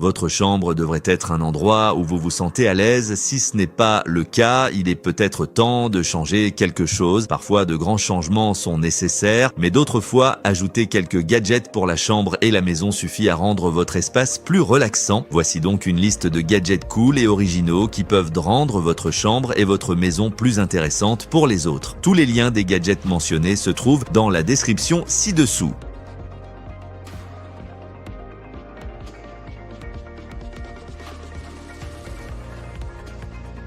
Votre chambre devrait être un endroit où vous vous sentez à l'aise. Si ce n'est pas le cas, il est peut-être temps de changer quelque chose. Parfois, de grands changements sont nécessaires, mais d'autres fois, ajouter quelques gadgets pour la chambre et la maison suffit à rendre votre espace plus relaxant. Voici donc une liste de gadgets cool et originaux qui peuvent rendre votre chambre et votre maison plus intéressantes pour les autres. Tous les liens des gadgets mentionnés se trouvent dans la description ci-dessous.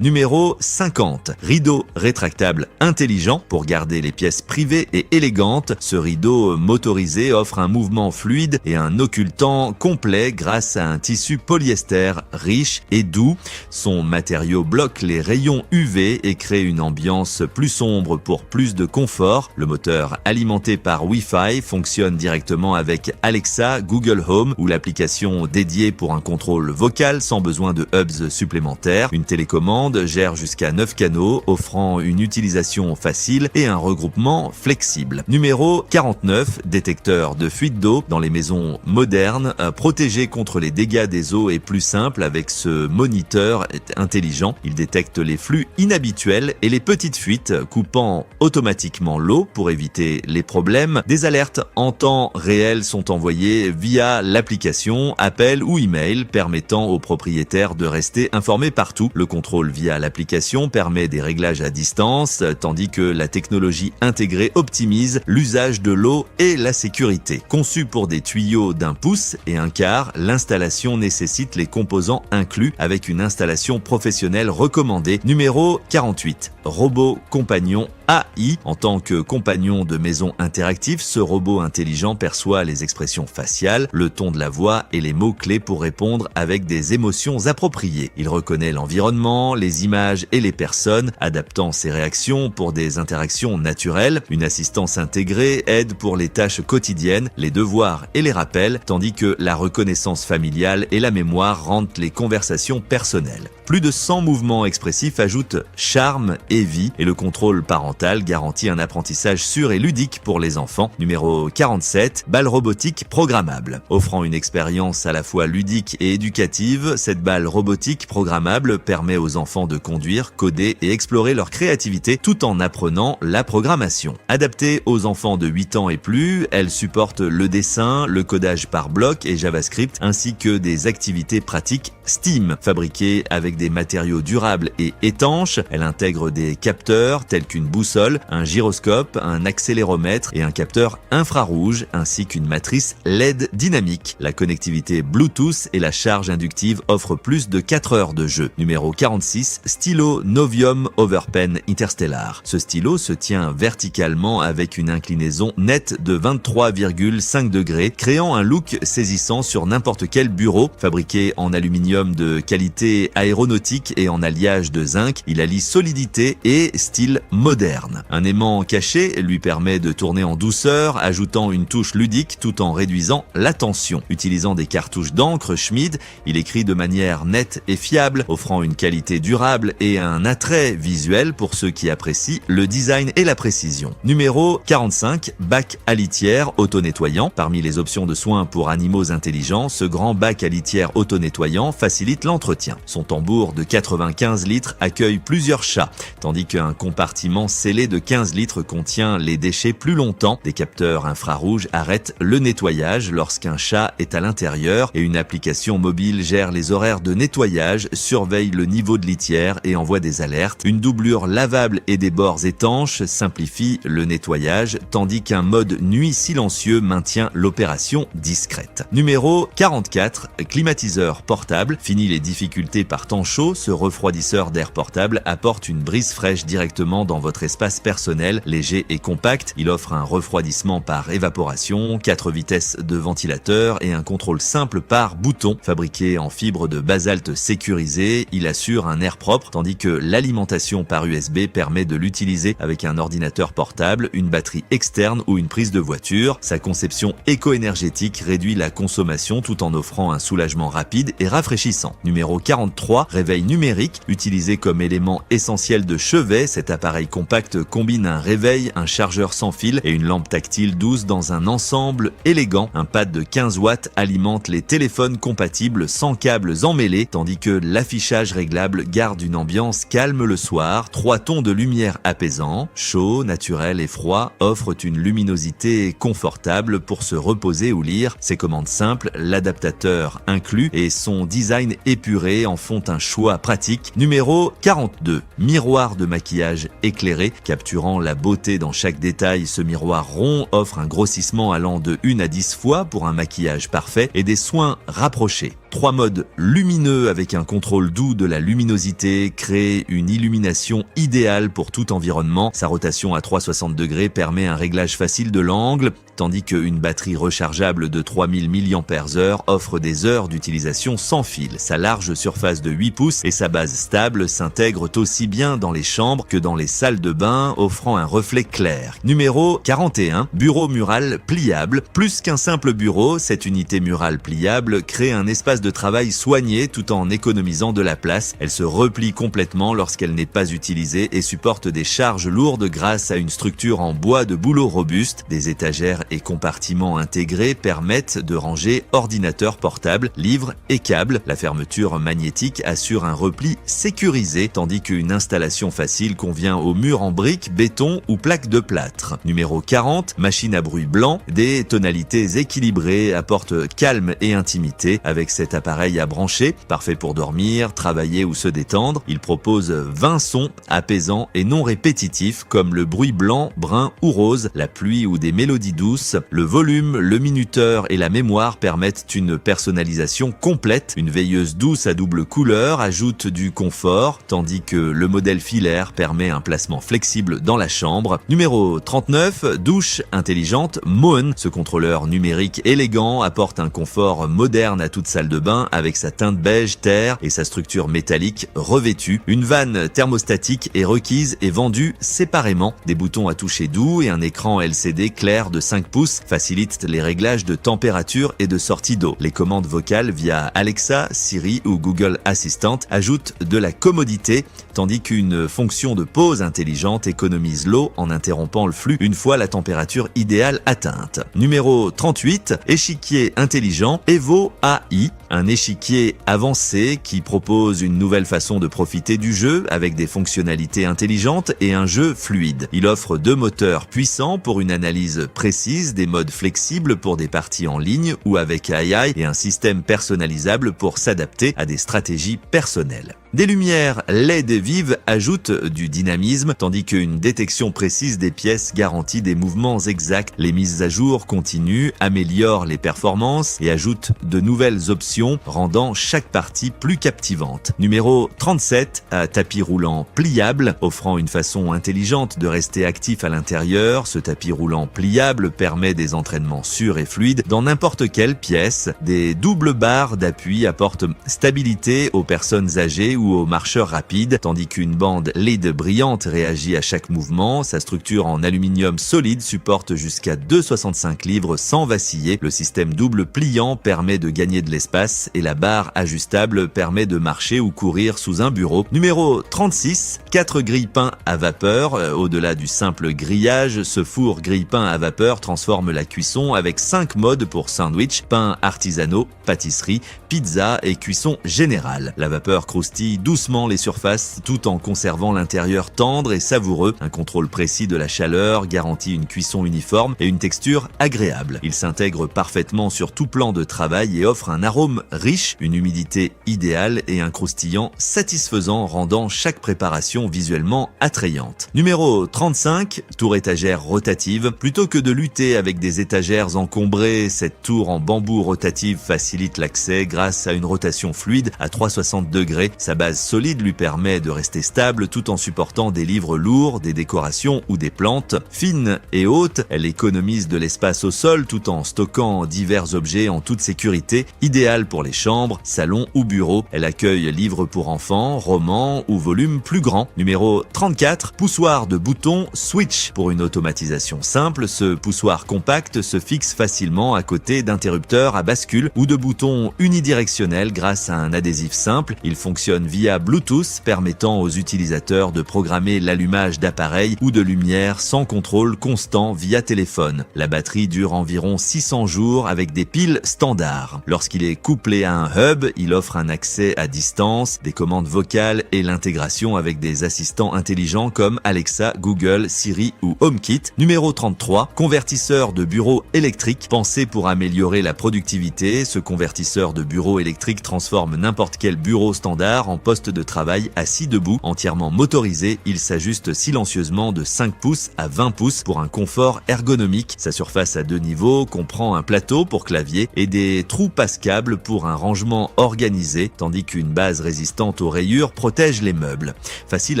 Numéro 50. Rideau rétractable intelligent pour garder les pièces privées et élégantes. Ce rideau motorisé offre un mouvement fluide et un occultant complet grâce à un tissu polyester riche et doux. Son matériau bloque les rayons UV et crée une ambiance plus sombre pour plus de confort. Le moteur alimenté par Wi-Fi fonctionne directement avec Alexa, Google Home ou l'application dédiée pour un contrôle vocal sans besoin de hubs supplémentaires. Une télécommande gère jusqu'à 9 canaux, offrant une utilisation facile et un regroupement flexible. Numéro 49, détecteur de fuite d'eau dans les maisons modernes. Protéger contre les dégâts des eaux est plus simple avec ce moniteur intelligent. Il détecte les flux inhabituels et les petites fuites, coupant automatiquement l'eau pour éviter les problèmes. Des alertes en temps réel sont envoyées via l'application, appel ou email, permettant aux propriétaires de rester informés partout. Le contrôle via l'application permet des réglages à distance, tandis que la technologie intégrée optimise l'usage de l'eau et la sécurité. Conçu pour des tuyaux d'1 pouce et 1/4, l'installation nécessite les composants inclus avec une installation professionnelle recommandée. Numéro 48. Robot compagnon AI. En tant que compagnon de maison interactif, ce robot intelligent perçoit les expressions faciales, le ton de la voix et les mots-clés pour répondre avec des émotions appropriées. Il reconnaît l'environnement, les images et les personnes, adaptant ses réactions pour des interactions naturelles. Une assistance intégrée aide pour les tâches quotidiennes, les devoirs et les rappels, tandis que la reconnaissance familiale et la mémoire rendent les conversations personnelles. Plus de 100 mouvements expressifs ajoutent charme et vie, et le contrôle parental garantit un apprentissage sûr et ludique pour les enfants. Numéro 47, balle robotique programmable. Offrant une expérience à la fois ludique et éducative, cette balle robotique programmable permet aux enfants de conduire, coder et explorer leur créativité tout en apprenant la programmation. Adaptée aux enfants de 8 ans et plus, elle supporte le dessin, le codage par bloc et JavaScript, ainsi que des activités pratiques STEAM. Fabriquée avec des matériaux durables et étanches, elle intègre des capteurs tels qu'une boussole, un gyroscope, un accéléromètre et un capteur infrarouge, ainsi qu'une matrice LED dynamique. La connectivité Bluetooth et la charge inductive offrent plus de 4 heures de jeu. Numéro 46, stylo Novium Overpen Interstellar. Ce stylo se tient verticalement avec une inclinaison nette de 23,5 degrés, créant un look saisissant sur n'importe quel bureau. Fabriqué en aluminium de qualité aéronautique et en alliage de zinc, il allie solidité et style moderne. Un aimant caché lui permet de tourner en douceur, ajoutant une touche ludique tout en réduisant la tension. Utilisant des cartouches d'encre Schmid, il écrit de manière nette et fiable, offrant une qualité durable et un attrait visuel pour ceux qui apprécient le design et la précision. Numéro 45, bac à litière auto-nettoyant. Parmi les options de soins pour animaux intelligents, ce grand bac à litière auto-nettoyant facilite l'entretien. Son tambour de 95 litres accueille plusieurs chats, tandis qu'un compartiment scellé de 15 litres contient les déchets plus longtemps. Des capteurs infrarouges arrêtent le nettoyage lorsqu'un chat est à l'intérieur et une application mobile gère les horaires de nettoyage, surveille le niveau de litière et envoie des alertes. Une doublure lavable et des bords étanches simplifie le nettoyage, tandis qu'un mode nuit silencieux maintient l'opération discrète. Numéro 44, climatiseur portable. Fini les difficultés par temps chaud, ce refroidisseur d'air portable apporte une brise fraîche directement dans votre espace personnel. Léger et compact, il offre un refroidissement par évaporation, 4 vitesses de ventilateur et un contrôle simple par bouton. Fabriqué en fibre de basalte sécurisé, il assure un air propre, tandis que l'alimentation par USB permet de l'utiliser avec un ordinateur portable, une batterie externe ou une prise de voiture. Sa conception éco-énergétique réduit la consommation tout en offrant un soulagement rapide et rafraîchissant. Numéro 43, réveil numérique. Utilisé comme élément essentiel de chevet, cet appareil compact compact combine un réveil, un chargeur sans fil et une lampe tactile douce dans un ensemble élégant. Un pad de 15 watts alimente les téléphones compatibles sans câbles emmêlés, tandis que l'affichage réglable garde une ambiance calme le soir. 3 tons de lumière apaisants, chaud, naturel et froid, offrent une luminosité confortable pour se reposer ou lire. Ses commandes simples, l'adaptateur inclus et son design épuré en font un choix pratique. Numéro 42. Miroir de maquillage éclairé. Capturant la beauté dans chaque détail, ce miroir rond offre un grossissement allant de 1 à 10 fois pour un maquillage parfait et des soins rapprochés. 3 modes lumineux avec un contrôle doux de la luminosité créent une illumination idéale pour tout environnement. Sa rotation à 360 degrés permet un réglage facile de l'angle, tandis qu'une batterie rechargeable de 3000 mAh offre des heures d'utilisation sans fil. Sa large surface de 8 pouces et sa base stable s'intègrent aussi bien dans les chambres que dans les salles de bain, offrant un reflet clair. Numéro 41. Bureau mural pliable. Plus qu'un simple bureau, cette unité murale pliable crée un espace de travail soigné tout en économisant de la place. Elle se replie complètement lorsqu'elle n'est pas utilisée et supporte des charges lourdes grâce à une structure en bois de bouleau robuste. Des étagères et compartiments intégrés permettent de ranger ordinateur portable, livres et câbles. La fermeture magnétique assure un repli sécurisé, tandis qu'une installation facile convient aux murs en briques, béton ou plaques de plâtre. Numéro 40. Machine à bruit blanc. Des tonalités équilibrées apportent calme et intimité avec cet appareil à brancher, parfait pour dormir, travailler ou se détendre. Il propose 20 sons apaisants et non répétitifs comme le bruit blanc, brun ou rose, la pluie ou des mélodies douces. Le volume, le minuteur et la mémoire permettent une personnalisation complète. Une veilleuse douce à double couleur ajoute du confort, tandis que le modèle filaire permet un placement flexible dans la chambre. Numéro 39. Douche intelligente Moen. Ce contrôleur numérique élégant apporte un confort moderne à toute salle de bain avec sa teinte beige terre et sa structure métallique revêtue. Une vanne thermostatique est requise et vendue séparément. Des boutons à toucher doux et un écran LCD clair de 5 pouces facilitent les réglages de température et de sortie d'eau. Les commandes vocales via Alexa, Siri ou Google Assistant ajoutent de la commodité, tandis qu'une fonction de pause intelligente économise l'eau en interrompant le flux une fois la température idéale atteinte. Numéro 38. Échiquier intelligent Evo AI. Un échiquier avancé qui propose une nouvelle façon de profiter du jeu avec des fonctionnalités intelligentes et un jeu fluide. Il offre 2 moteurs puissants pour une analyse précise, des modes flexibles pour des parties en ligne ou avec AI et un système personnalisable pour s'adapter à des stratégies personnelles. Des lumières LED vives ajoutent du dynamisme, tandis qu'une détection précise des pièces garantit des mouvements exacts. Les mises à jour continues améliorent les performances et ajoutent de nouvelles options, rendant chaque partie plus captivante. Numéro 37. Tapis roulant pliable. Offrant une façon intelligente de rester actif à l'intérieur, ce tapis roulant pliable permet des entraînements sûrs et fluides dans n'importe quelle pièce. Des doubles barres d'appui apportent stabilité aux personnes âgées ou aux marcheurs rapides, tandis qu'une bande LED brillante réagit à chaque mouvement. Sa structure en aluminium solide supporte jusqu'à 2,65 livres sans vaciller. Le système double pliant permet de gagner de l'espace et la barre ajustable permet de marcher ou courir sous un bureau. Numéro 36. 4 grille-pains à vapeur. Au-delà du simple grillage, ce four grille-pain à vapeur transforme la cuisson avec 5 modes pour sandwich, pains artisanaux, pâtisserie, pizza et cuisson générale. La vapeur croustille doucement les surfaces tout en conservant l'intérieur tendre et savoureux. Un contrôle précis de la chaleur garantit une cuisson uniforme et une texture agréable. Il s'intègre parfaitement sur tout plan de travail et offre un arôme riche, une humidité idéale et un croustillant satisfaisant rendant chaque préparation visuellement attrayante. Numéro 35. Tour étagère rotative. Plutôt que de lutter avec des étagères encombrées, cette tour en bambou rotative facilite l'accès grâce à une rotation fluide à 360 degrés. Sa base solide lui permet de rester stable tout en supportant des livres lourds, des décorations ou des plantes. Fine et haute, elle économise de l'espace au sol tout en stockant divers objets en toute sécurité. Idéale pour les chambres, salons ou bureaux. Elle accueille livres pour enfants, romans ou volumes plus grands. Numéro 34, poussoir de bouton switch. Pour une automatisation simple, ce poussoir compact se fixe facilement à côté d'interrupteurs à bascule ou de boutons unidirectionnels grâce à un adhésif simple. Il fonctionne via Bluetooth, permettant aux utilisateurs de programmer l'allumage d'appareils ou de lumière sans contrôle constant via téléphone. La batterie dure environ 600 jours avec des piles standards. Lorsqu'il est couplé à un hub, il offre un accès à distance, des commandes vocales et l'intégration avec des assistants intelligents comme Alexa, Google, Siri ou HomeKit. Numéro 33, convertisseur de bureau électrique. Pensé pour améliorer la productivité, ce convertisseur de bureau électrique transforme n'importe quel bureau standard en poste de travail assis debout. Entièrement motorisé, il s'ajuste silencieusement de 5 pouces à 20 pouces pour un confort ergonomique. Sa surface à 2 niveaux comprend un plateau pour clavier et des trous passe-câbles pour un rangement organisé, tandis qu'une base résistante aux rayures protège les meubles. Facile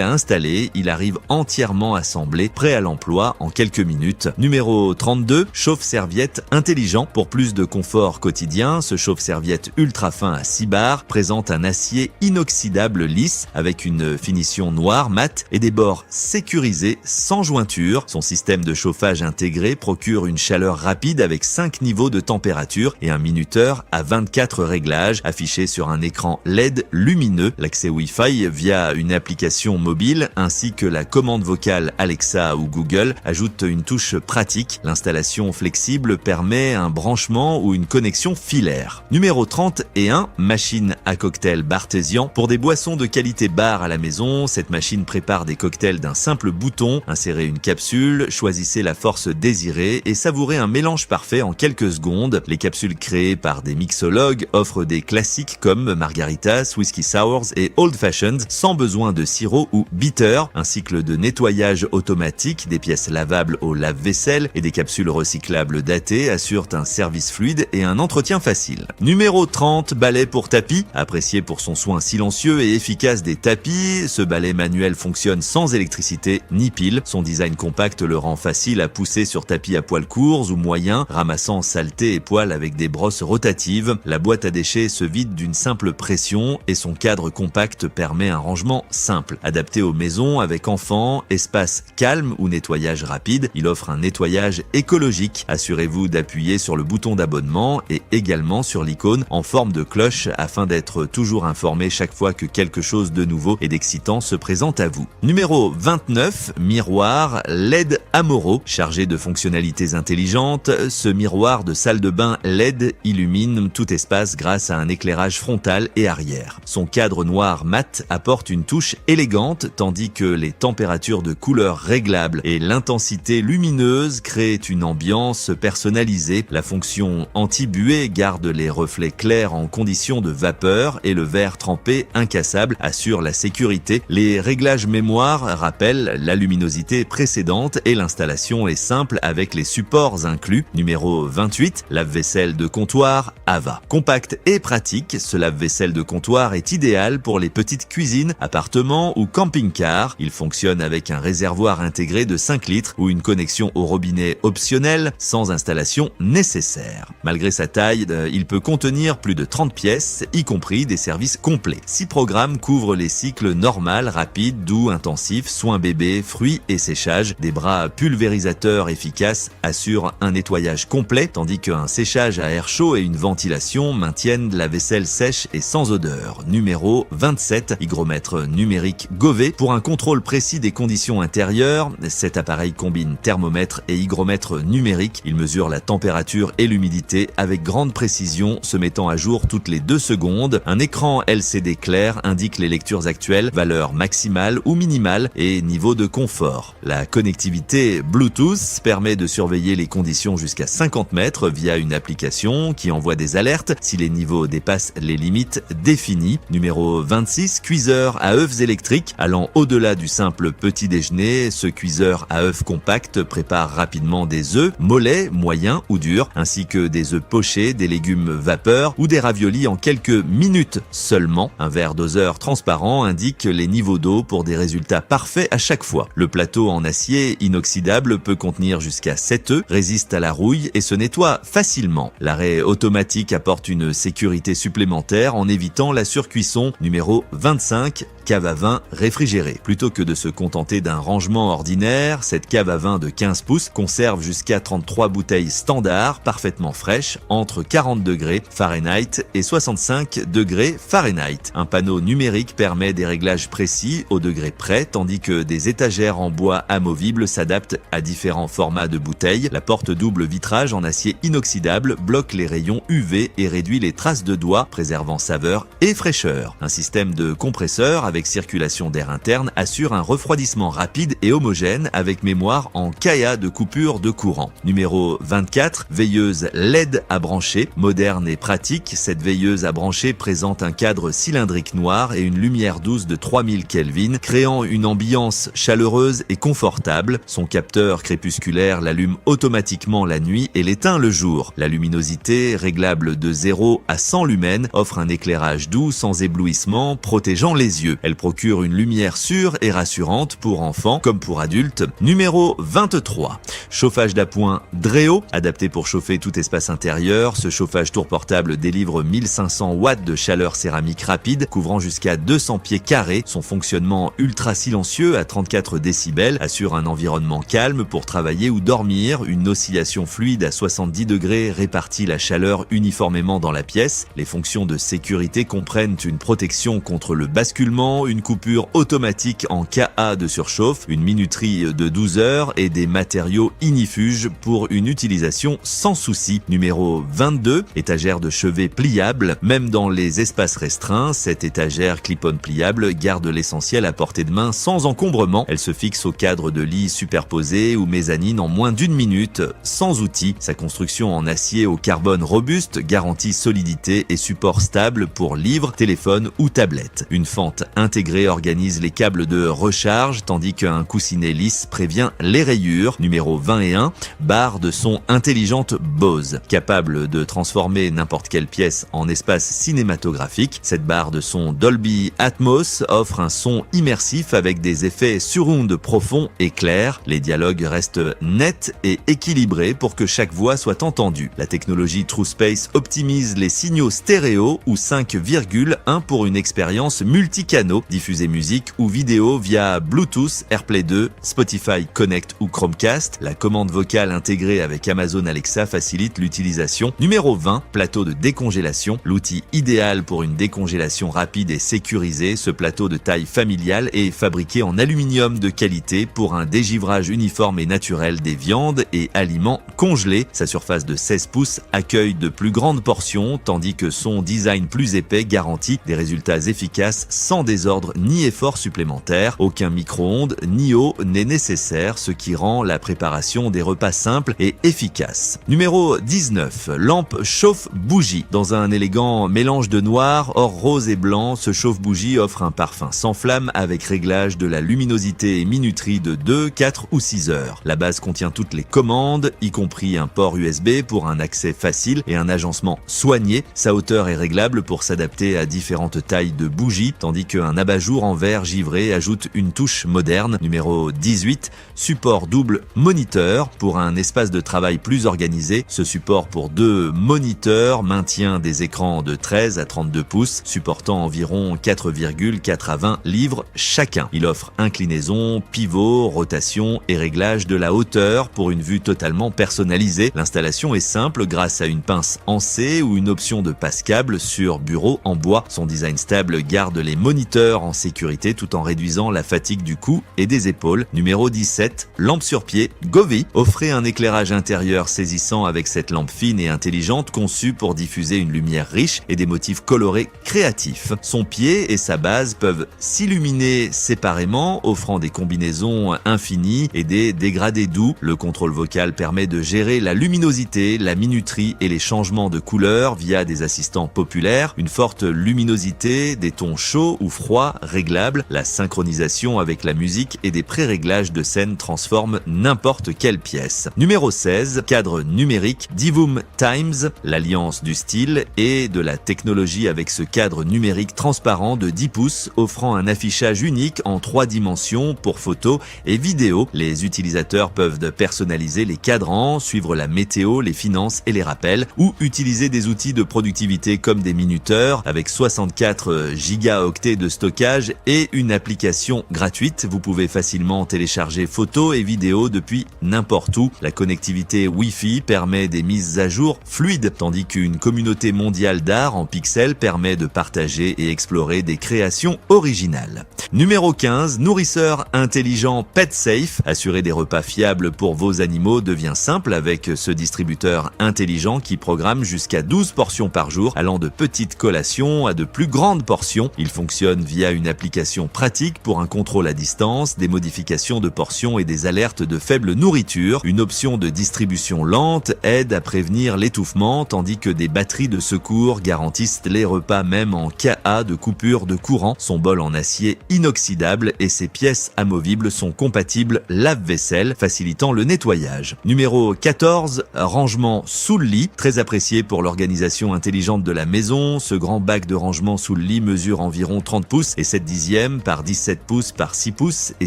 à installer, il arrive entièrement assemblé, prêt à l'emploi en quelques minutes. Numéro 32, chauffe-serviette intelligent. Pour plus de confort quotidien, ce chauffe-serviette ultra fin à 6 barres présente un acier inoxydable lisse avec une finition noire mat et des bords sécurisés sans jointure. Son système de chauffage intégré procure une chaleur rapide avec 5 niveaux de température et un minuteur à 24 réglages affiché sur un écran LED lumineux. L'accès Wi-Fi via une application mobile ainsi que la commande vocale Alexa ou Google ajoute une touche pratique. L'installation flexible permet un branchement ou une connexion filaire. Numéro 31, machine à cocktail Bartesian. Pour des boissons de qualité bar à la maison, cette machine prépare des cocktails d'un simple bouton. Insérez une capsule, choisissez la force désirée et savourez un mélange parfait en quelques secondes. Les capsules créées par des mixologues offrent des classiques comme margaritas, whisky sours et old fashions sans besoin de sirop ou bitter. Un cycle de nettoyage automatique, des pièces lavables au lave-vaisselle et des capsules recyclables datées assurent un service fluide et un entretien facile. Numéro 30, balai pour tapis. Apprécié pour son soin silencieux et efficace des tapis, ce balai manuel fonctionne sans électricité ni pile. Son design compact le rend facile à pousser sur tapis à poils courts ou moyens, ramassant saleté et poils avec des brosses rotatives. La boîte à déchets se vide d'une simple pression et son cadre compact permet un rangement simple. Adapté aux maisons avec enfants, espace calme ou nettoyage rapide, il offre un nettoyage écologique. Assurez-vous d'appuyer sur le bouton d'abonnement et également sur l'icône en forme de cloche afin d'être toujours informé chaque fois que quelque chose de nouveau et d'excitant se présente à vous. Numéro 29, miroir LED Amoro. Chargé de fonctionnalités intelligentes, ce miroir de salle de bain LED illumine tout espace grâce à un éclairage frontal et arrière. Son cadre noir mat apporte une touche élégante tandis que les températures de couleur réglables et l'intensité lumineuse créent une ambiance personnalisée. La fonction anti-buée garde les reflets clairs en conditions de vapeur et le verre trempé incassable assure la sécurité. Les réglages mémoire rappellent la luminosité précédente et l'installation est simple avec les supports inclus. Numéro 28, lave-vaisselle de comptoir Ava. Compact et pratique, ce lave-vaisselle de comptoir est idéal pour les petites cuisines, appartements ou camping-cars. Il fonctionne avec un réservoir intégré de 5 litres ou une connexion au robinet optionnelle sans installation nécessaire. Malgré sa taille, il peut contenir plus de 30 pièces, y compris des services complets. 6 programmes couvrent les cycles normal, rapide, doux, intensif, soins bébés, fruits et séchage. Des bras pulvérisateurs efficaces assurent un nettoyage complet, tandis qu'un séchage à air chaud et une ventilation maintiennent la vaisselle sèche et sans odeur. Numéro 27, hygromètre numérique Gové. Pour un contrôle précis des conditions intérieures, cet appareil combine thermomètre et hygromètre numérique. Il mesure la température et l'humidité avec grande précision, se mettant à jour toutes les 2 secondes. Un écran LCD clair indique les lectures actuelles, valeur maximale ou minimale et niveau de confort. La connectivité Bluetooth permet de surveiller les conditions jusqu'à 50 mètres via une application qui envoie des alertes si les niveaux dépassent les limites définies. Numéro 26, cuiseur à œufs électriques. Allant au-delà du simple petit déjeuner, ce cuiseur à œufs compact prépare rapidement des œufs mollets, moyens ou durs, ainsi que des œufs pochés, des légumes vapeur ou des raviolis en quelques minutes seulement. Un verre doseur transparent indique les niveaux d'eau pour des résultats parfaits à chaque fois. Le plateau en acier inoxydable peut contenir jusqu'à 7 œufs, résiste à la rouille et se nettoie facilement. L'arrêt automatique apporte une sécurité supplémentaire en évitant la surcuisson. Numéro 25. Cave à vin réfrigérée. Plutôt que de se contenter d'un rangement ordinaire, cette cave à vin de 15 pouces conserve jusqu'à 33 bouteilles standards parfaitement fraîches entre 40 degrés Fahrenheit et 65 degrés Fahrenheit. Un panneau numérique permet des réglages précis au degré près, tandis que des étagères en bois amovibles s'adaptent à différents formats de bouteilles. La porte double vitrage en acier inoxydable bloque les rayons UV et réduit les traces de doigts, préservant saveur et fraîcheur. Un système de compresseur avec circulation d'air interne assure un refroidissement rapide et homogène avec mémoire en cas de coupure de courant. Numéro 24, veilleuse LED à brancher. Moderne et pratique, cette veilleuse à brancher présente un cadre cylindrique noir et une lumière douce de 3000 Kelvin, créant une ambiance chaleureuse et confortable. Son capteur crépusculaire l'allume automatiquement la nuit et l'éteint le jour. La luminosité, réglable de 0 à 100 lumens, offre un éclairage doux sans éblouissement, protégeant les yeux. Elle procure une lumière sûre et rassurante pour enfants comme pour adultes. Numéro 23. Chauffage d'appoint Dreo, adapté pour chauffer tout espace intérieur. Ce chauffage tour portable délivre 1500 watts de chaleur céramique rapide, couvrant jusqu'à 200 pieds carrés. Son fonctionnement ultra silencieux à 34 décibels assure un environnement calme pour travailler ou dormir. Une oscillation fluide à 70 degrés répartit la chaleur uniformément dans la pièce. Les fonctions de sécurité comprennent une protection contre le basculement, une coupure automatique en cas de surchauffe, une minuterie de 12 heures et des matériaux ignifuges pour une utilisation sans souci. Numéro 22, étagère de chevet pliable. Même dans les espaces restreints, cette étagère clip-on pliable garde l'essentiel à portée de main sans encombrement. Elle se fixe au cadre de lit superposé ou mezzanine en moins d'une minute, sans outil. Sa construction en acier au carbone robuste garantit solidité et support stable pour livres, téléphones ou tablettes. Une fente intégrée organise les câbles de recharge, tandis qu'un coussinet lisse prévient les rayures. Numéro 21, barre de son intelligente Bose. Capable de transformer n'importe quelle pièce en espace cinématographique, cette barre de son Dolby Atmos offre un son immersif avec des effets surround profonds et clairs. Les dialogues restent nets et équilibrés pour que chaque voix soit entendue. La technologie TrueSpace optimise les signaux stéréo ou 5,1 pour une expérience multicanaux, diffuser musique ou vidéo via Bluetooth, AirPlay 2, Spotify Connect ou Chromecast. La commande vocale intégrée avec Amazon Alexa facilite l'utilisation. Numéro 20, plateau de décongélation. L'outil idéal pour une décongélation rapide et sécurisée. Ce plateau de taille familiale est fabriqué en aluminium de qualité pour un dégivrage uniforme et naturel des viandes et aliments congelés. Sa surface de 16 pouces accueille de plus grandes portions, tandis que son design plus épais garantit des résultats efficaces sans désordre ni effort supplémentaire. Aucun micro-ondes ni eau n'est nécessaire, ce qui rend la préparation des repas simple et efficace. Numéro 19, lampe chauffe-bougie. Dans un élégant mélange de noir, or rose et blanc, ce chauffe-bougie offre un parfum sans flamme avec réglage de la luminosité et minuterie de 2, 4 ou 6 heures. La base contient toutes les commandes, y compris un port USB pour un accès facile et un agencement soigné. Sa hauteur est réglable pour s'adapter à différentes tailles de bougies, tandis qu'un abat-jour en verre givré ajoute une touche moderne. Numéro 18, support double moniteur. Pour un espace de travail plus organisé, ce support pour 2 moniteurs maintient des écrans de 13 à 32 pouces, supportant environ 4,4 à 20 livres chacun. Il offre inclinaison, pivot, rotation et réglage de la hauteur pour une vue totalement personnalisée. L'installation est simple grâce à une pince en C ou une option de passe-câble sur bureau en bois. Son design stable garde les moniteurs en sécurité tout en réduisant la fatigue du cou et des épaules. Numéro 17, lampe sur pied Govee. Offrez un éclairage intérieur saisissant avec cette lampe fine et intelligente conçue pour diffuser une lumière riche et des motifs colorés créatifs. Son pied et sa base peuvent s'illuminer séparément, offrant des combinaisons infinies et des dégradés doux. Le contrôle vocal permet de gérer la luminosité, la minuterie et les changements de couleur via des assistants populaires. Une forte luminosité, des tons chauds ou froids réglables, la synchronisation avec la musique et des pré-réglages de scène transforment n'importe quelle pièce. Numéro 16, cadre numérique Divoom Times, l'alliance du style et de la technologie avec ce cadre numérique transparent de 10 pouces offrant un affichage unique en 3 dimensions pour photos et vidéos. Les utilisateurs peuvent personnaliser les cadrans, suivre la météo, les finances et les rappels ou utiliser des des outils de productivité comme des minuteurs avec 64 gigaoctets de stockage et une application gratuite. Vous pouvez facilement télécharger photos et vidéos depuis n'importe où. La connectivité Wi-Fi permet des mises à jour fluides, tandis qu'une communauté mondiale d'art en pixels permet de partager et explorer des créations originales. Numéro 15, nourrisseur intelligent PetSafe. Assurer des repas fiables pour vos animaux devient simple avec ce distributeur intelligent qui programme jusqu'à 12 portions par jour, allant de petites collations à de plus grandes portions. Il fonctionne via une application pratique pour un contrôle à distance, des modifications de portions et des alertes de faible nourriture. Une option de distribution lente aide à prévenir l'étouffement, tandis que des batteries de secours garantissent les repas même en cas de coupure de courant. Son bol en acier inoxydable et ses pièces amovibles sont compatibles lave-vaisselle, facilitant le nettoyage. Numéro 14, rangement sous le lit. Très apprécié pour l'organisation intelligente de la maison, ce grand bac de rangement sous le lit mesure environ 30 pouces et 7 dixièmes par 17 pouces par 6 pouces et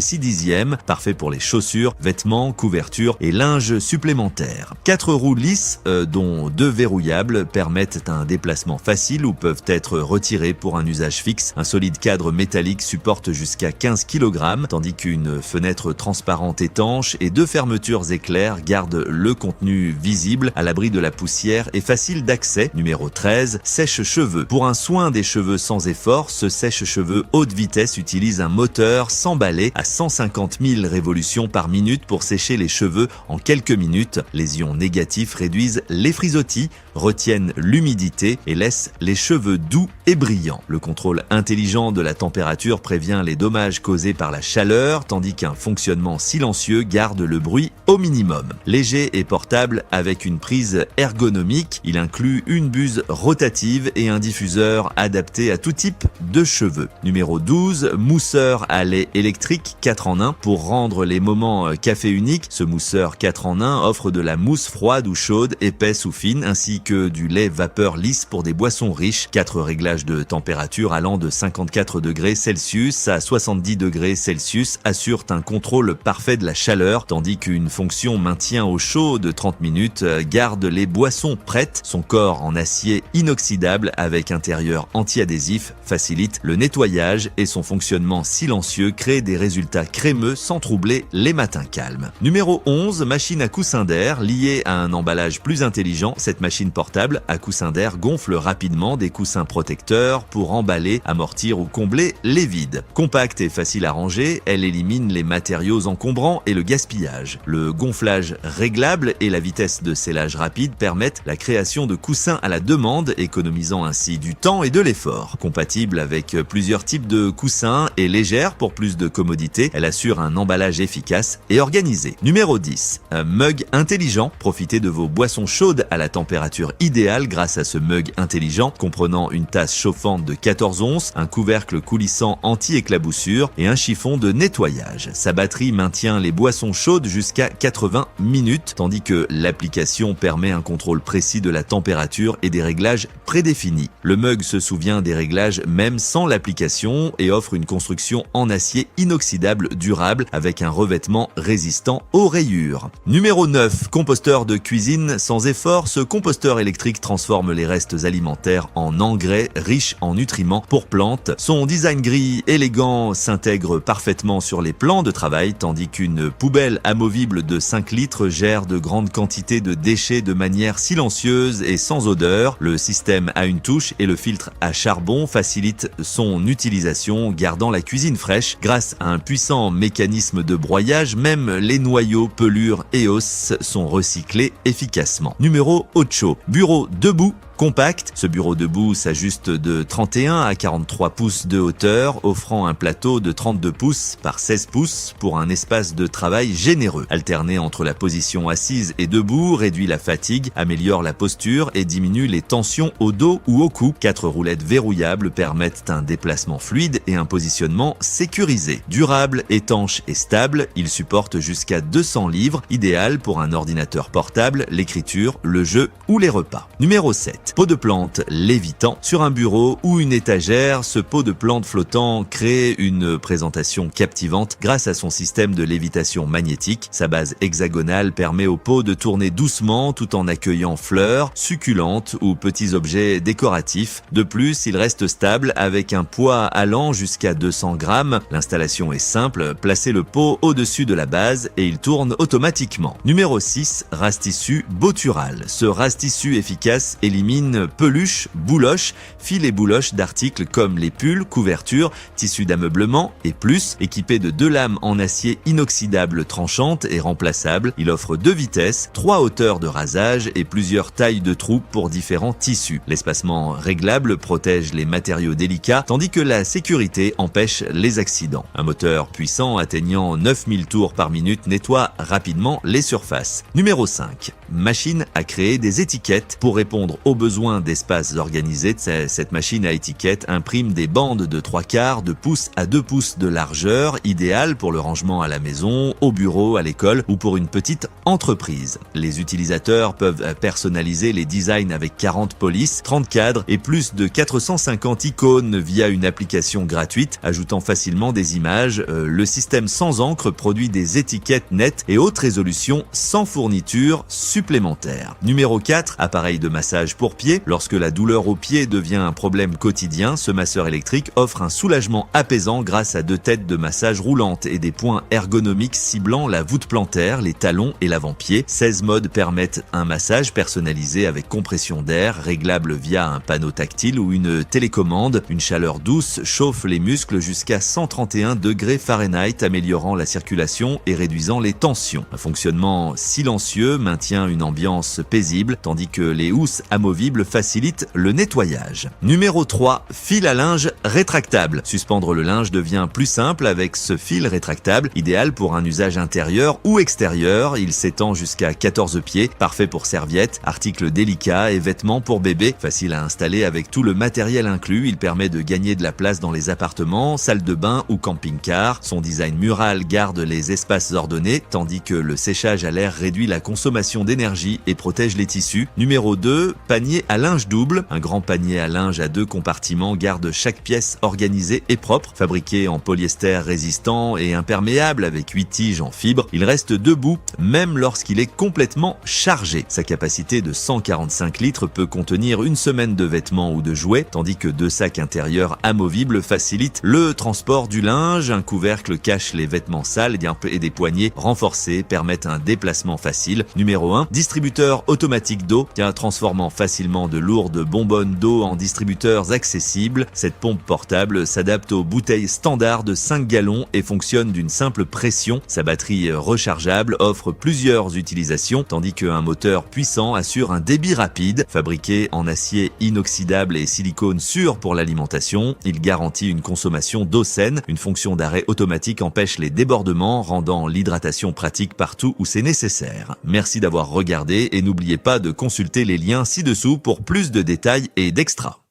6 dixièmes, parfait pour les chaussures, vêtements, couvertures et linge supplémentaire. 4 roues lisses, dont 2 verrouillables, permettent un déplacement facile ou peuvent être retirés pour un usage fixe. Un solide cadre métallique supporte jusqu'à 15 kg, tandis qu'une fenêtre transparente étanche et 2 fermetures éclair gardent le contenu visible à l'abri de la poussière et facile d'accès. Numéro 13, sèche-cheveux. Pour un soin des cheveux sans effort, ce sèche-cheveux haute vitesse utilise un moteur sans balai à 150 000 révolutions par minute pour sécher les cheveux en quelques minutes. Les ions négatifs réduisent les frisottis, retiennent l'humidité et laissent les cheveux doux et brillants. Le contrôle intelligent de la température prévient les dommages causés par la chaleur, tandis qu'un fonctionnement silencieux garde le bruit au minimum. Léger et portable avec une prise ergonomique, il inclut une buse rotative et un diffuseur adapté à tout type de cheveux. Numéro 12, mousseur à lait électrique 4 en 1. Pour rendre les moments café uniques, ce mousseur 4 en 1 offre de la mousse froide ou chaude, épaisse ou fine, ainsi que du lait vapeur lisse pour des boissons riches. 4 réglages de température allant de 54 degrés Celsius à 70 degrés Celsius assurent un contrôle parfait de la chaleur, tandis qu'une fonction maintien au chaud de 30 minutes garde les boissons prêtes. Son corps en acier inoxydable avec intérieur anti-adhésif facilite le nettoyage et son fonctionnement silencieux crée des résultats crémeux sans troubler les matins calmes. Numéro 11, machine à coussin d'air. Liée à un emballage plus intelligent, cette machine portable à coussin d'air gonfle rapidement des coussins protecteurs pour emballer, amortir ou combler les vides. Compacte et facile à ranger, elle élimine les matériaux encombrants et le gaspillage. Le gonflage réglable et la vitesse de scellage rapide permettent la création de coussins à la demande, économisant ainsi du temps et de l'effort. Compatible avec plusieurs types de coussins et légère pour plus de commodité, elle assure un emballage efficace et organisé. Numéro 10, un mug intelligent. Profitez de vos boissons chaudes à la température idéale grâce à ce mug intelligent comprenant une tasse chauffante de 14 onces, un couvercle coulissant anti-éclaboussure et un chiffon de nettoyage. Sa batterie maintient les boissons chaudes jusqu'à 80 minutes, tandis que l'application permet un contrôle précis de la température et des réglages prédéfinis. Le mug se souvient des réglages même sans l'application et offre une construction en acier inoxydable durable avec un revêtement résistant aux rayures. Numéro 9, composteur de cuisine sans effort. Ce composteur électrique transforme les restes alimentaires en engrais riches en nutriments pour plantes. Son design gris élégant s'intègre parfaitement sur les plans de travail, tandis qu'une poubelle amovible de 5 litres gère de grandes quantités de déchets de manière silencieuse et sans odeur. Le système a une touche et le filtre à charbon facilite son utilisation, gardant la cuisine fraîche. Grâce à un puissant mécanisme de broyage, même les noyaux, pelures et os sont recyclés efficacement. Numéro 8, bureau debout compact. Ce bureau debout s'ajuste de 31 à 43 pouces de hauteur, offrant un plateau de 32 pouces par 16 pouces pour un espace de travail généreux. Alterné entre la position assise et debout réduit la fatigue, améliore la posture et diminue les tensions au dos ou au cou. 4 roulettes verrouillables permettent un déplacement fluide et un positionnement sécurisé. Durable, étanche et stable, il supporte jusqu'à 200 livres, idéal pour un ordinateur portable, l'écriture, le jeu ou les repas. Numéro 7. vite. Pot de plante lévitant. Sur un bureau ou une étagère, ce pot de plante flottant crée une présentation captivante grâce à son système de lévitation magnétique. Sa base hexagonale permet au pot de tourner doucement tout en accueillant fleurs, succulentes ou petits objets décoratifs. De plus, il reste stable avec un poids allant jusqu'à 200 grammes. L'installation est simple, placez le pot au-dessus de la base et il tourne automatiquement. Numéro 6, rase-tissu bottural. Ce rase-tissu efficace élimine peluches, bouloches, fils et bouloches d'articles comme les pulls, couvertures, tissus d'ameublement et plus. Équipé de 2 lames en acier inoxydable tranchantes et remplaçables, il offre 2 vitesses, 3 hauteurs de rasage et plusieurs tailles de trous pour différents tissus. L'espacement réglable protège les matériaux délicats, tandis que la sécurité empêche les accidents. Un moteur puissant atteignant 9000 tours par minute nettoie rapidement les surfaces. Numéro 5. Machine à créer des étiquettes. Pour répondre aux besoins d'espaces organisés, cette machine à étiquettes imprime des bandes de 3/4 de pouce à 2 pouces de largeur, idéales pour le rangement à la maison, au bureau, à l'école ou pour une petite entreprise. Les utilisateurs peuvent personnaliser les designs avec 40 polices, 30 cadres et plus de 450 icônes via une application gratuite, ajoutant facilement des images. Le système sans encre produit des étiquettes nettes et haute résolution sans fourniture supplémentaire. Numéro 4, appareil de massage pour pieds. Lorsque la douleur au pied devient un problème quotidien, ce masseur électrique offre un soulagement apaisant grâce à 2 têtes de massage roulantes et des points ergonomiques ciblant la voûte plantaire, les talons et l'avant-pied. 16 modes permettent un massage personnalisé avec compression d'air, réglable via un panneau tactile ou une télécommande. Une chaleur douce chauffe les muscles jusqu'à 131 degrés Fahrenheit, améliorant la circulation et réduisant les tensions. Un fonctionnement silencieux maintient une ambiance paisible, tandis que les housses amovibles facilitent le nettoyage. Numéro 3, fil à linge rétractable. Suspendre le linge devient plus simple avec ce fil rétractable, idéal pour un usage intérieur ou extérieur. Il s'étend jusqu'à 14 pieds, parfait pour serviettes, articles délicats et vêtements pour bébé. Facile à installer avec tout le matériel inclus, il permet de gagner de la place dans les appartements, salles de bain ou camping-car. Son design mural garde les espaces ordonnés, tandis que le séchage à l'air réduit la consommation d'énergie et protège les tissus. Numéro 2, panier à linge double. Un grand panier à linge à 2 compartiments garde chaque pièce organisée et propre. Fabriqué en polyester résistant et imperméable avec 8 tiges en fibre, il reste debout même lorsqu'il est complètement chargé. Sa capacité de 145 litres peut contenir une semaine de vêtements ou de jouets, tandis que 2 sacs intérieurs amovibles facilitent le transport du linge. Un couvercle cache les vêtements sales et des poignées renforcées permettent un déplacement facile. Numéro 1, distributeur automatique d'eau, transformant facilement de lourdes bonbonnes d'eau en distributeurs accessibles. Cette pompe portable s'adapte aux bouteilles standards de 5 gallons et fonctionne d'une simple pression. Sa batterie rechargeable offre plusieurs utilisations, tandis qu'un moteur puissant assure un débit rapide. Fabriqué en acier inoxydable et silicone sûr pour l'alimentation, il garantit une consommation d'eau saine. Une fonction d'arrêt automatique empêche les débordements, rendant l'hydratation pratique partout où c'est nécessaire. Merci d'avoir regardé et n'oubliez pas de consulter les liens ci-dessous pour plus de détails et d'extras.